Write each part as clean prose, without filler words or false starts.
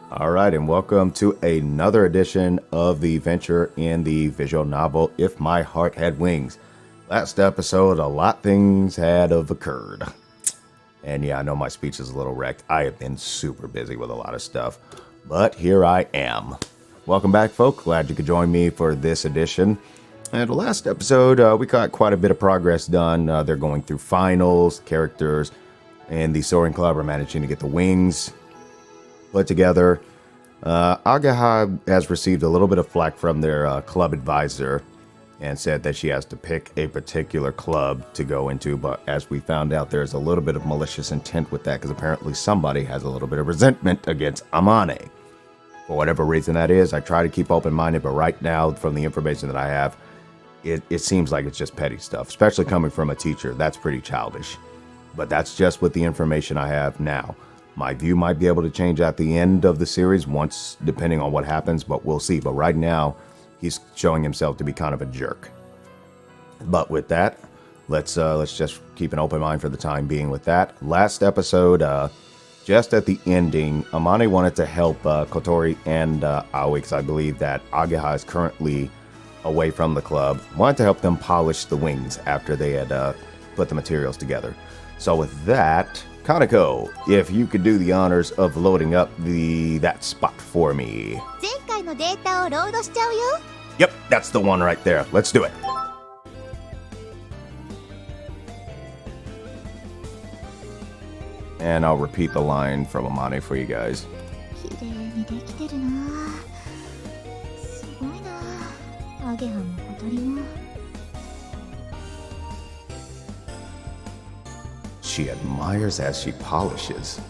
All right, and welcome to another edition of the adventure in the visual novel If My Heart Had Wings. Last episode, a lot of things had occurred. And yeah, I know my speech is a little wrecked. I have been super busy with a lot of stuff, but here I am. Welcome back, folk. Glad you could join me for this edition. And the last episode, we got quite a bit of progress done. They're going through finals, characters, and the Soaring Club are managing to get the wings put together. Agaha has received a little bit of flack from their club advisor and said that she has to pick a particular club to go into. But as we found out, there's a little bit of malicious intent with that because apparently somebody has a little bit of resentment against Amane. For whatever reason that is, I try to keep open-minded, but right now, from the information that I have, it seems like it's just petty stuff, especially coming from a teacher. That's pretty childish. But that's just with the information I have now. My view might be able to change at the end of the series once, depending on what happens, but we'll see. But right now, he's showing himself to be kind of a jerk. But with that, let's just keep an open mind for the time being with that. Last episode, just at the ending, Amane wanted to help Kotori and Aoi, because I believe that Agaha is currently away from the club. Wanted to help them polish the wings after they had put the materials together. So with that, Kaneko, if you could do the honors of loading up that spot for me. Yep, that's the one right there. Let's do it. And I'll repeat the line from Amane for you guys. She admires as she polishes.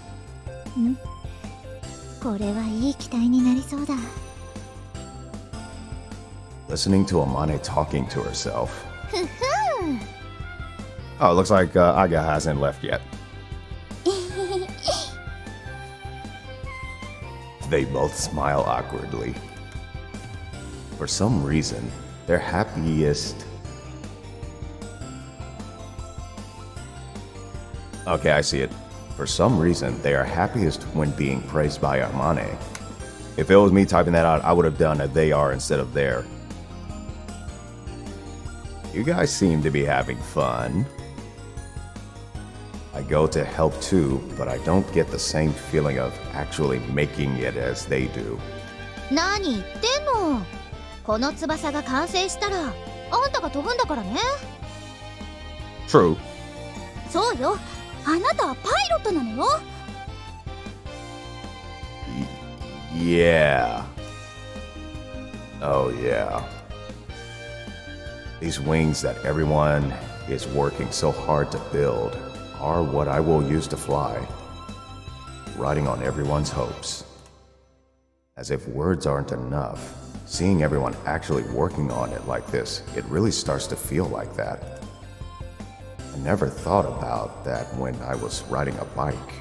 Listening to Amane talking to herself. Oh, it looks like Aga hasn't left yet. They both smile awkwardly. For some reason, they're happiest. Okay, I see it. For some reason, they are happiest when being praised by Amane. If it was me typing that out, I would have done a they are instead of there. You guys seem to be having fun. I go to help too, but I don't get the same feeling of actually making it as they do. True. Yeah. Oh yeah. These wings that everyone is working so hard to build are what I will use to fly, riding on everyone's hopes. As if words aren't enough, seeing everyone actually working on it like this, it really starts to feel like that. I never thought about that when I was riding a bike.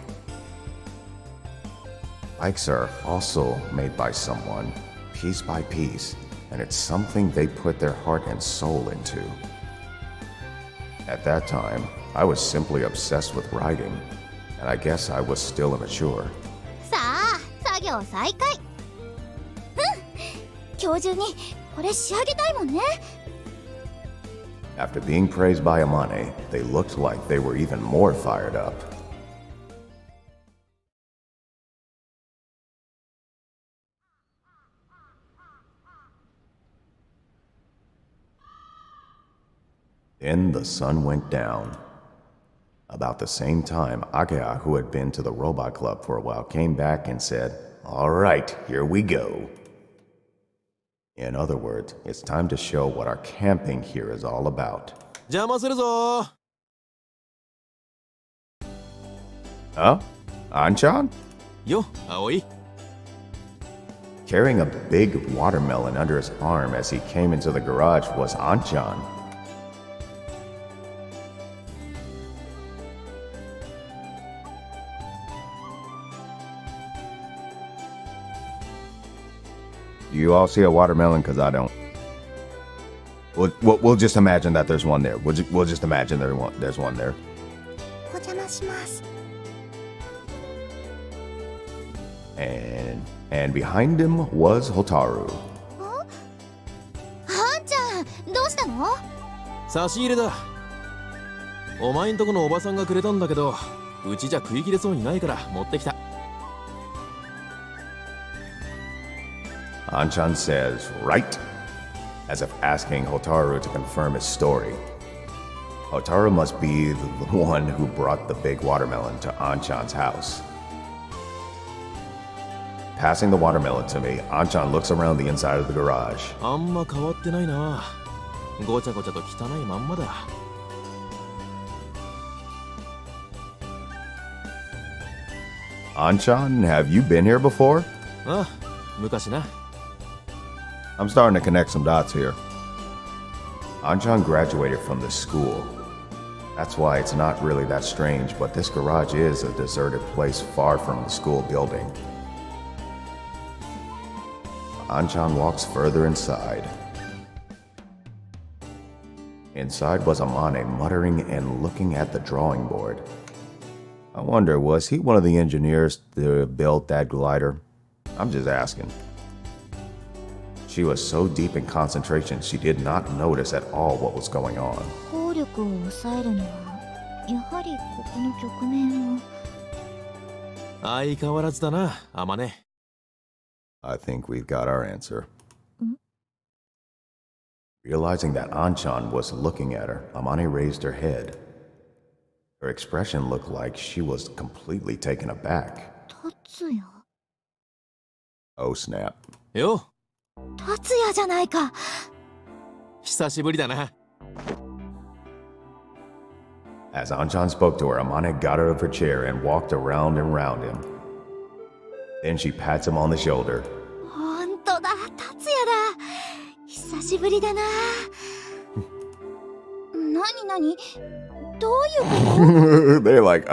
Bikes are also made by someone, piece by piece, and it's something they put their heart and soul into. At that time, I was simply obsessed with riding, and I guess I was still immature. After being praised by Amane, they looked like they were even more fired up. Then the sun went down. About the same time, Akea, who had been to the robot club for a while, came back and said, "All right, here we go." In other words, it's time to show what our camping here is all about. Huh? Anchan? Yo, Aoi. Carrying a big watermelon under his arm as he came into the garage was Anchan. Do you all see a watermelon? Because I don't. We'll just imagine that there's one there. We'll just imagine there's one there. And behind him was Hotaru. あんちゃん、どうしたの？差し入れだ。お前んとこのおばさんがくれたんだけど、うちじゃ食い切れそうにないから持ってきた。Anchan says, right? As if asking Hotaru to confirm his story. Hotaru must be the one who brought the big watermelon to Anchan's house. Passing the watermelon to me, Anchan looks around the inside of the garage. あんま変わってないな。ごちゃごちゃと汚いまんまだ。Anchan, have you been here before? ああ、昔な。I'm starting to connect some dots here. Anchan graduated from this school. That's why it's not really that strange, but this garage is a deserted place far from the school building. Anchan walks further inside. Inside was Amane muttering and looking at the drawing board. I wonder, was he one of the engineers to build that glider? I'm just asking. She was so deep in concentration, she did not notice at all what was going on. 効力を抑えるには、やはりここの局面を。相変わらずだな、あまね。I think we've got our answer. Hmm? Realizing that Anchan was looking at her, Amane raised her head. Her expression looked like she was completely taken aback. 達也。Oh snap. よ、達也じゃないか。久しぶりだな。As Anchan spoke to her, Amane got out of her chair and walked around and around him. Then she pats him on the shoulder. 本当だ、達也だ。久しぶりだな。なにどういうこ They're like,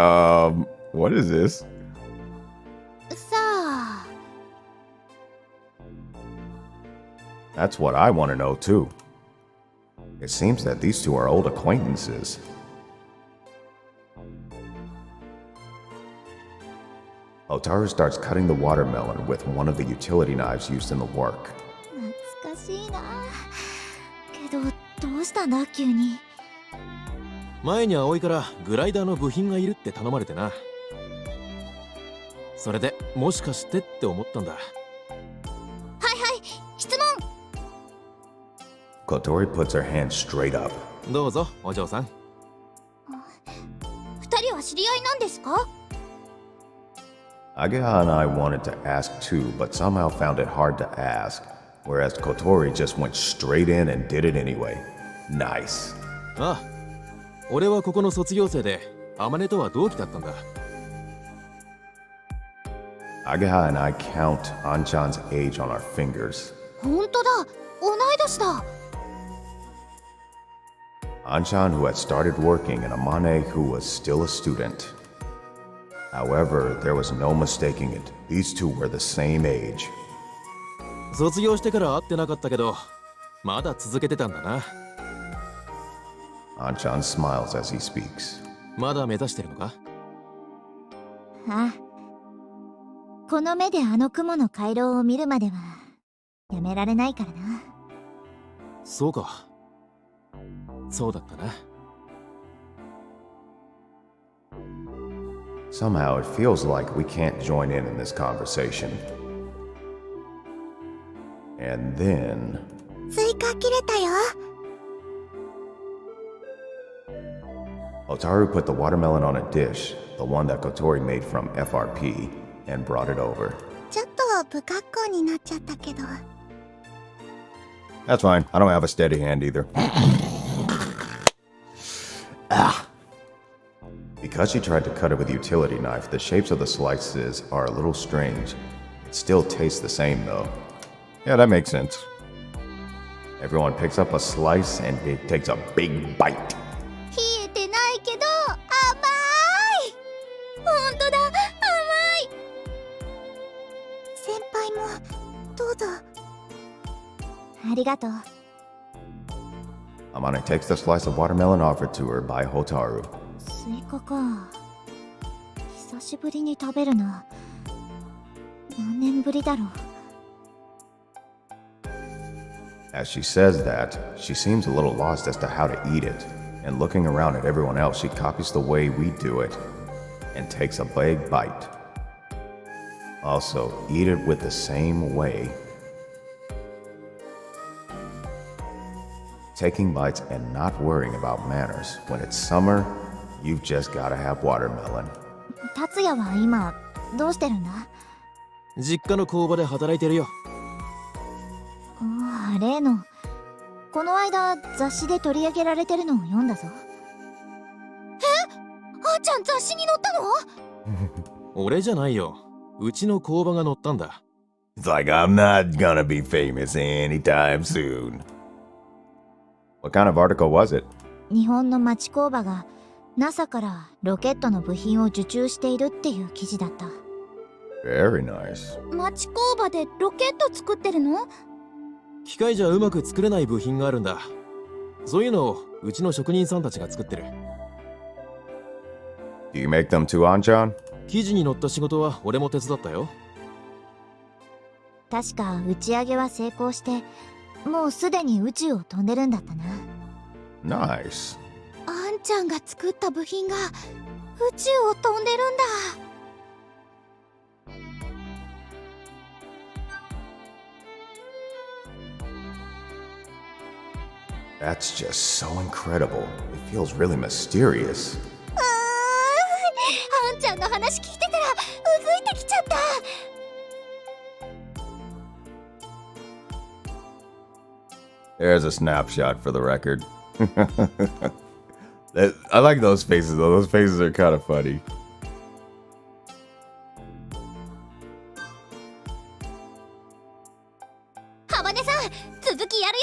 what is this? と？さあ。That's what I want to know too. It seems that these two are old acquaintances. Hotaru starts cutting the watermelon with one of the utility knives used in the work. 懐かしいな。けど、どうしたんだ急に。前に葵からグライダーの部品がいるって頼まれてな。それでもしかしてって思ったんだ。はいはい、質問。Kotori puts her hand straight up. どうぞ、お嬢さん。二人は知り合いなんですか？ Ageha and I wanted to ask too, but somehow found it hard to ask, whereas Kotori just went straight in and did it anyway. Nice. ああ、俺はここの卒業生で、あまねとは同期だったんだ。Ageha and I count Anchan's age on our fingers. 本当だ、同い年だ。Anchan, who had started working, and Amane, who was still a student. However, there was no mistaking it. These two were the same age. 卒業してから会ってなかったけど、まだ続けてたんだな。Anchan smiles as he speaks. まだ目指してるのか？ああ。この目であの雲の回廊を見るまではやめられないからな。そうか。そうだったな。Somehow, it feels like we can't join in this conversation. And then... 追加切れたよ。Hotaru put the watermelon on a dish, the one that Kotori made from FRP, and brought it over. ちょっと不格好になっちゃったけど。That's fine. I don't have a steady hand either. Ah. Because she tried to cut it with a utility knife, the shapes of the slices are a little strange. It still tastes the same though. Yeah, that makes sense. Everyone picks up a slice and it takes a big bite. 冷えてないけど甘い。本当だ、甘い。先輩もどうぞ。ありがとう。Amane takes the slice of watermelon offered to her by Hotaru. スイカか。久しぶりに食べるな。何年ぶりだろう。 As she says that, she seems a little lost as to how to eat it, and looking around at everyone else, she copies the way we do it and takes a big bite. Also, eat it with the same way. Taking bites and not worrying about manners. When it's summer, you've just gotta have watermelon. 達也は今どうしてるんだ？実家の工場で働いてるよ。ああ、例の。この間雑誌で取り上げられてるのを読んだぞ。あんちゃん雑誌に載ったの？俺じゃないよ。うちの工場が載ったんだ。It's like I'm not gonna be famous anytime soon. What kind of article was it? 日本の町工場が NASA からロケットの部品を受注しているっていう記事だった。Very nice. 町工場でロケット作ってるの？機械じゃうまく作れない部品があるんだ。そういうのをうちの職人さんたちが作ってる。Do you make them too, Anchan? 記事に載った仕事は俺も手伝ったよ。確か打ち上げは成功してもうすでに宇宙を飛んでるんだったな。 Nice. あんちゃんが作った部品が宇宙を飛んでるんだ。That's just so incredible. It feels really mysterious. あんちゃんの話聞いてたらうずいてきちゃった。There's a snapshot for the record. I like those faces though. Those faces are kind of funny. Habaneさん、続きやるよ。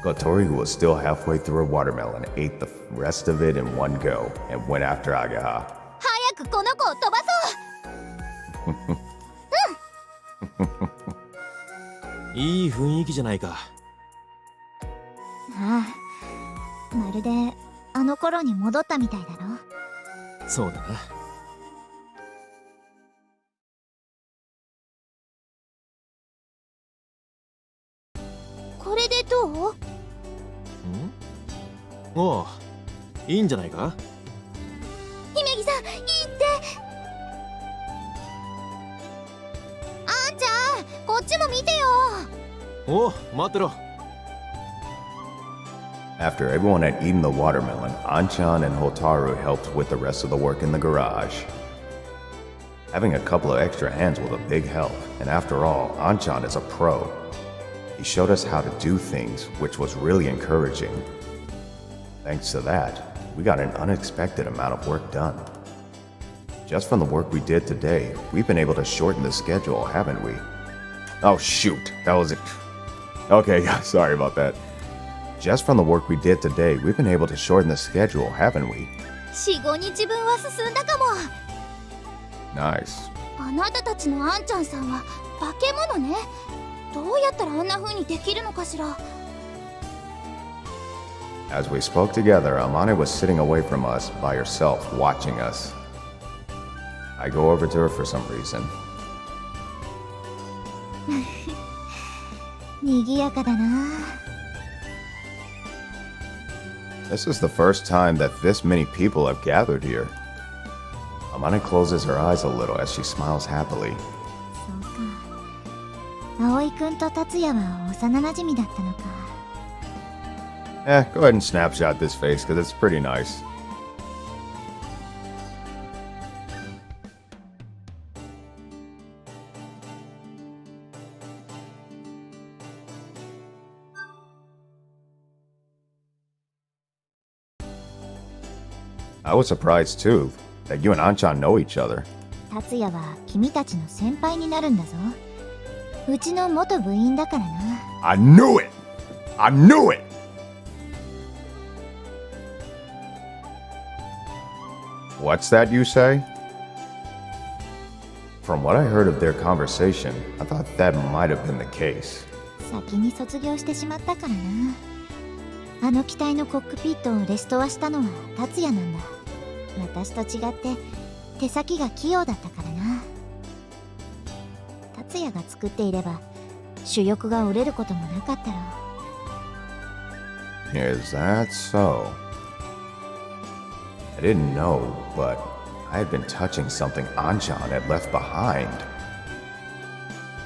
Kotori, who was still halfway through her watermelon, ate the rest of it in one go and went after Agaha. 早くこの子を飛ばそう。いい雰囲気じゃないか。ああ、まるであの頃に戻ったみたいだろ。そうだな。これでどう？おう、いいんじゃないか。姫木さん、いいって。あんちゃん、こっちも見てよ。おう、待ってろ。After everyone had eaten the watermelon, Anchan and Hotaru helped with the rest of the work in the garage. Having a couple of extra hands was a big help, and after all, Anchan is a pro. He showed us how to do things, which was really encouraging. Thanks to that, we got an unexpected amount of work done. Just from the work we did today, we've been able to shorten the schedule, haven't we? Oh shoot, that was it. Okay, sorry about that. Just from the work we did today, we've been able to shorten the schedule, haven't we? 4、5日分は進んだかも。Nice. あなたたちのあんちゃんさんは化け物ね。どうやったらあんな風にできるのかしら。As we spoke together, Amane was sitting away from us by herself, watching us. I go over to her for some reason. 賑やかだな。This is the first time that this many people have gathered here. Amane closes her eyes a little as she smiles happily. そうか。葵くんと達也は幼馴染だったのか。Go ahead and snapshot this face, because it's pretty nice. I was surprised too, that you and Anchan know each other. 達也は君たちの先輩になるんだぞ。うちの元部員だからな。I knew it! I knew it! What's that you say? From what I heard of their conversation, I thought that might have been the case. 先に卒業してしまったからな。あの機体のコックピットをレストアしたのは達也なんだ。私と違って手先が器用だったからな。達也が作っていれば主翼が折れることもなかったろう。 Is that so? I didn't know, but I had been touching something Anjan had left behind.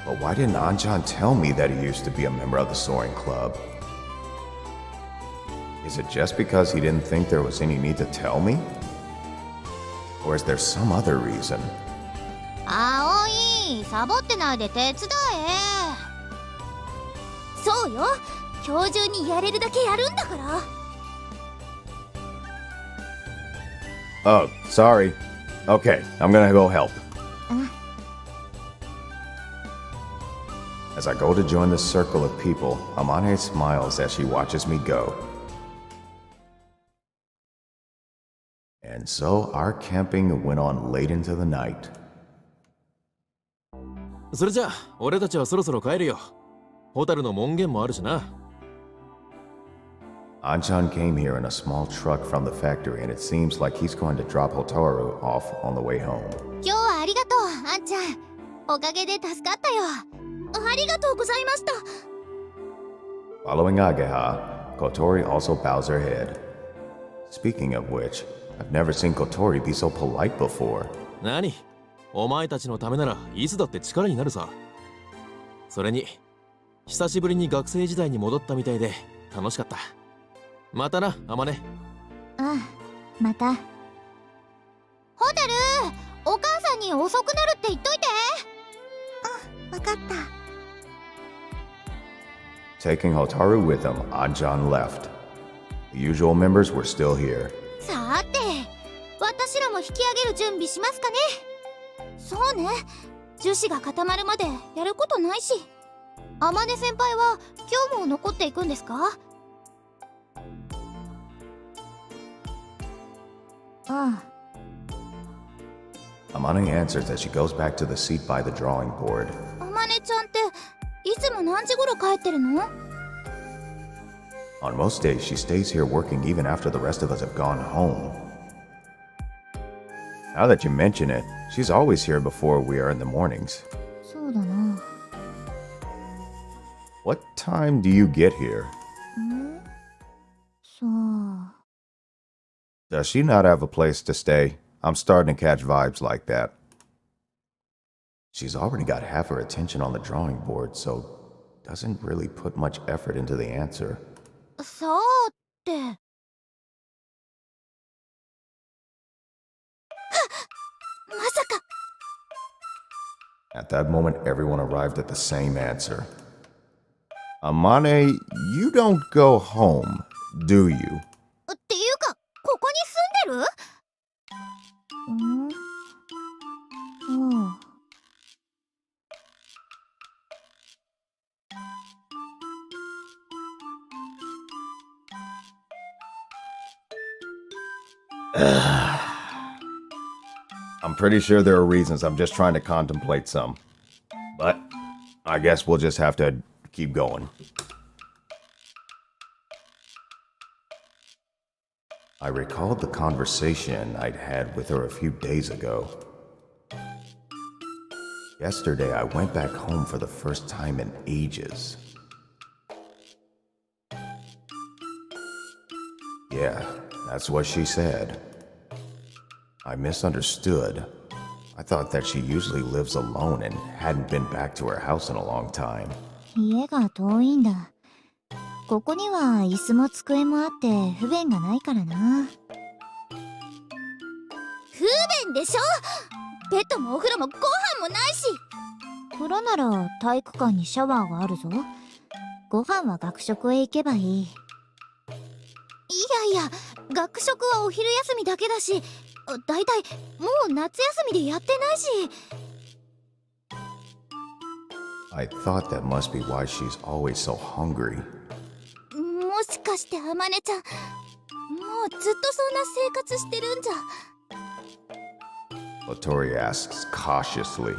But why didn't Anjan tell me that he used to be a member of the Soaring Club? Is it just because he didn't think there was any need to tell me? Or is there some other reason? 葵、サボってないで手伝え。そうよ、今日中にやれるだけやるんだから。 Oh, sorry. Okay, I'm gonna go help. As I go to join the circle of people, Amane smiles as she watches me go. And so our camping went on late into the night. それじゃあ俺たちはそろそろ帰るよ。ホタルの門限もあるしな。Anchan came here in a small truck from the factory, and it seems like he's going to drop Hotaru off on the way home. 今日はありがとう、あんちゃん。おかげで助かったよ。ありがとうございました。 Following Ageha, Kotori also bows her head. Speaking of which, I've never seen Kotori be so polite before. 何？お前たちのためならいつだって力になるさ。それに久しぶりに学生時代に戻ったみたいで楽しかった。またな、あまね。ああ、また。ホタル、お母さんに遅くなるって言っといて。あ、わかった。 Taking Hotaru with him, Anjan left. The usual members were still here. さて、私らも引き上げる準備しますかね。そうね、樹脂が固まるまでやることないし。あまね先輩は今日も残っていくんですか？ああ。 Amane answers as she goes back to the seat by the drawing board. あまねちゃんっていつも何時頃帰ってるの？ On most days, she stays here working even after the rest of us have gone home. Now that you mention it, she's always here before we are in the mornings. そうだな。 What time do you get here? さあ。 Does she not have a place to stay? I'm starting to catch vibes like that. She's already got half her attention on the drawing board, so doesn't really put much effort into the answer. さあって。はっ、まさか。 At that moment, everyone arrived at the same answer. Amane, you don't go home, do you? っていうか、ここに住んでる？ああ。 I'm pretty sure there are reasons. I'm just trying to contemplate some. But I guess we'll just have to keep going. I recalled the conversation I'd had with her a few days ago. Yesterday, I went back home for the first time in ages. Yeah, that's what she said. I misunderstood. I thought that she usually lives alone and hadn't been back to her house in a long time. 家が遠いんだ。ここには椅子も机もあって不便がないからな。不便でしょ？ベッドもお風呂もご飯もないし。風呂なら体育館にシャワーがあるぞ。ご飯は学食へ行けばいい。いやいや、学食はお昼休みだけだし、だいたいもう夏休みでやってないし。 I thought that must be why she's always so hungry. もしかしてあまねちゃん、もうずっとそんな生活してるんじゃ。 Otori asks cautiously.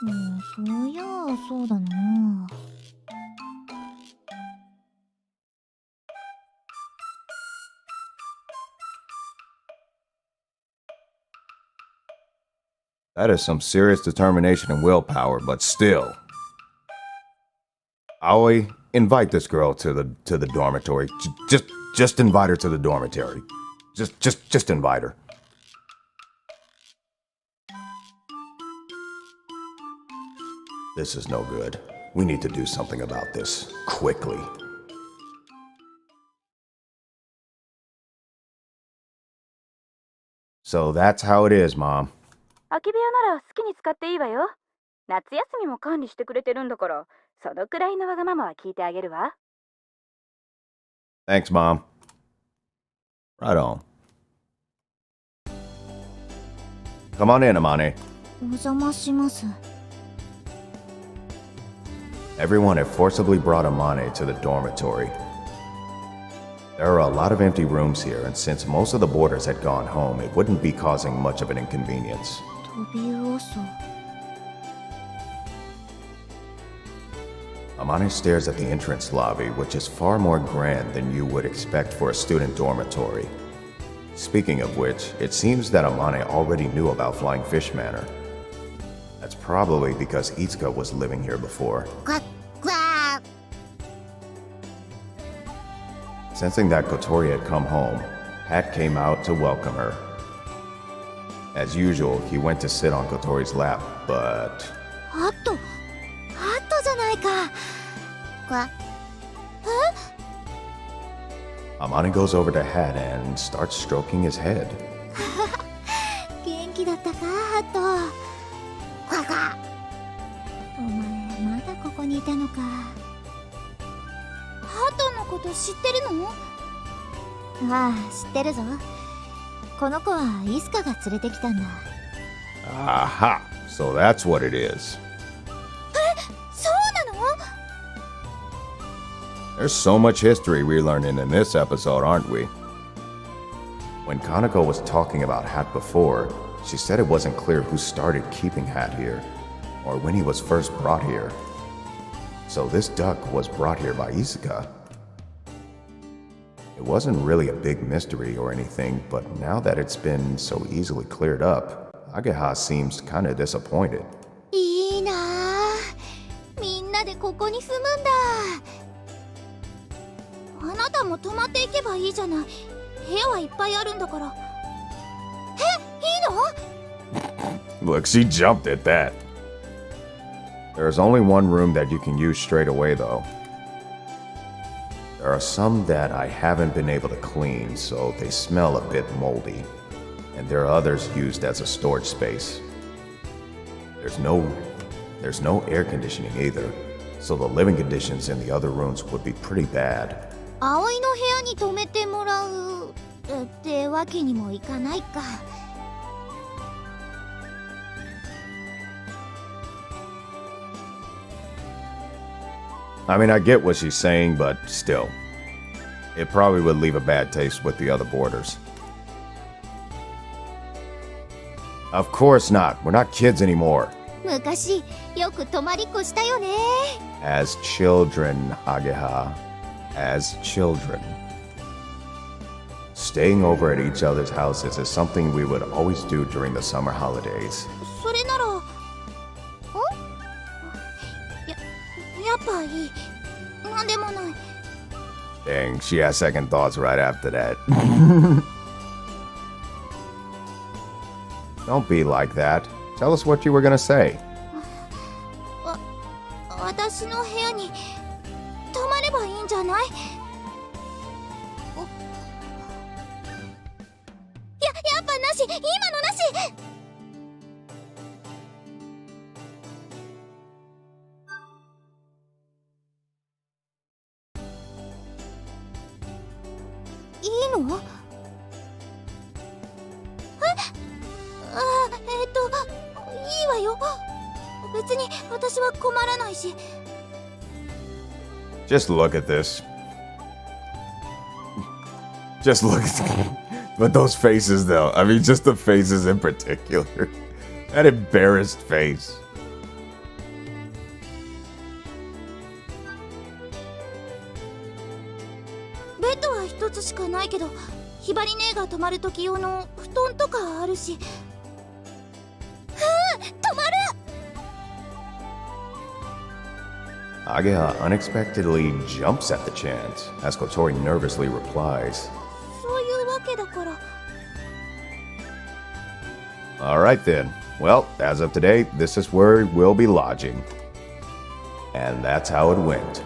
そういやそうだな。That is some serious determination and willpower, but still. Aoi, invite this girl to the dormitory. Just invite her to the dormitory. Just invite her. This is no good. We need to do something about this quickly. So that's how it is, Mom. 空き部屋なら好きに使っていいわよ。夏休みも管理してくれてるんだから、そのくらいのわがままは聞いてあげるわ。Thanks, Mom. Right on. Come on in, Amane. お邪魔します。Everyone had forcibly brought Amane to the dormitory. There are a lot of empty rooms here, and since most of the boarders had gone home, it wouldn't be causing much of an inconvenience. 飛び魚そ。Amane stares at the entrance lobby, which is far more grand than you would expect for a student dormitory. Speaking of which, it seems that Amane already knew about Flying Fish Manor. That's probably because Itsuka was living here before. Quack, quack. Sensing that Kotori had come home, Hat came out to welcome her. As usual, he went to sit on Kotori's lap, but... ハットじゃないか。Amane goes over to Hat and starts stroking his head. 元気だったか、ハット。お前まだここにいたのか。ハットのこと知ってるの？ああ、知ってるぞ。この子はイスカが連れてきたんだ。Aha! So that's what it is. そうなの？ There's so much history we're learning in this episode, aren't we? When Kaneko was talking about Hat before, she said it wasn't clear who started keeping Hat here, or when he was first brought here. So this duck was brought here by Isuka. It wasn't really a big mystery or anything, but now that it's been so easily cleared up, Ageha seems kinda disappointed. いいなあ。みんなでここに住むんだ。あなたも泊まっていけばいいじゃない。部屋はいっぱいあるんだから。いいの？ Look, she jumped at that. There's only one room that you can use straight away, though. There are some that I haven't been able to clean, so they smell a bit moldy. And there are others used as a storage space. There's no air conditioning either, so the living conditions in the other rooms would be pretty bad. 葵の部屋に泊めてもらうってわけにもいかないか。I mean, I get what she's saying, but still. It probably would leave a bad taste with the other boarders. Of course not. We're not kids anymore. 昔よく泊まりっこしたよね。 As children, Ageha. As children. Staying over at each other's houses is something we would always do during the summer holidays. それなら、やっぱいい。なんでもない。 Dang, she has second thoughts right after that. Don't be like that. Tell us what you were gonna say. 私の部屋に泊まればいいんじゃない？やっぱなし。今のなし。いいの？いいわよ。別に私は困らないし。 Just look at this. Just look at but those faces though. I mean, just the faces in particular. That embarrassed face. ベッドは一つしかないけど、ひばり姉が泊まる時用の布団とかあるし。泊まる。 Agea unexpectedly jumps at the chance as Kotori nervously replies. そういうわけだから。 Alright then. Well, as of today, this is where we'll be lodging. And that's how it went.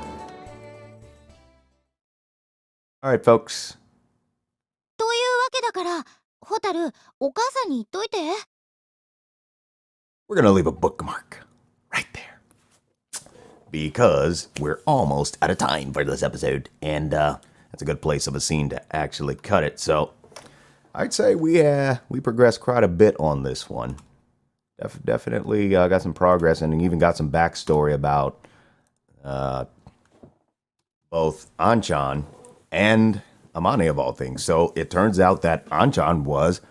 Alright, folks. というわけだから、ホタル、お母さんに言っといて。 We're gonna leave a bookmark right there. Because we're almost out of time for this episode. And that's a good place of a scene to actually cut it. So I'd say we progressed quite a bit on this one. Definitely got some progress and even got some backstory about both Anchan and Amane of all things. So it turns out that Anchan was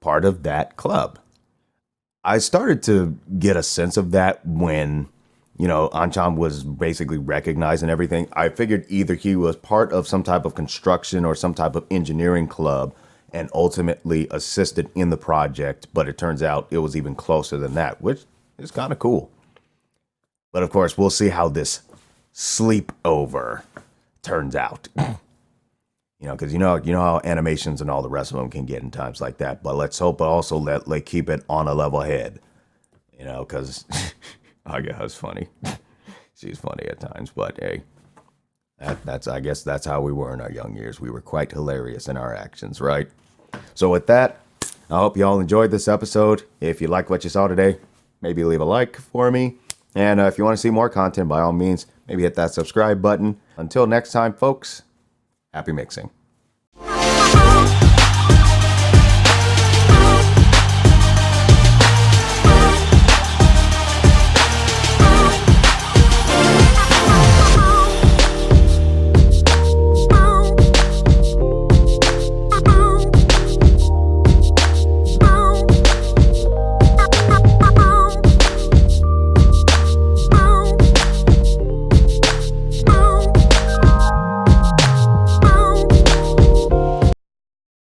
part of that club. I started to get a sense of that when, Anchan was basically recognized and everything. I figured either he was part of some type of construction or some type of engineering club and ultimately assisted in the project, but it turns out it was even closer than that, which is kind of cool. But of course, we'll see how this sleepover turns out. Because you know how animations and all the rest of them can get in times like that. But let's hope also that they keep it on a level head. Because Aga's funny. She's funny at times, but hey, I guess that's how we were in our young years. We were quite hilarious in our actions, right? So with that, I hope you all enjoyed this episode. If you liked what you saw today, maybe leave a like for me. And if you want to see more content, by all means, maybe hit that subscribe button. Until next time, folks, happy mixing.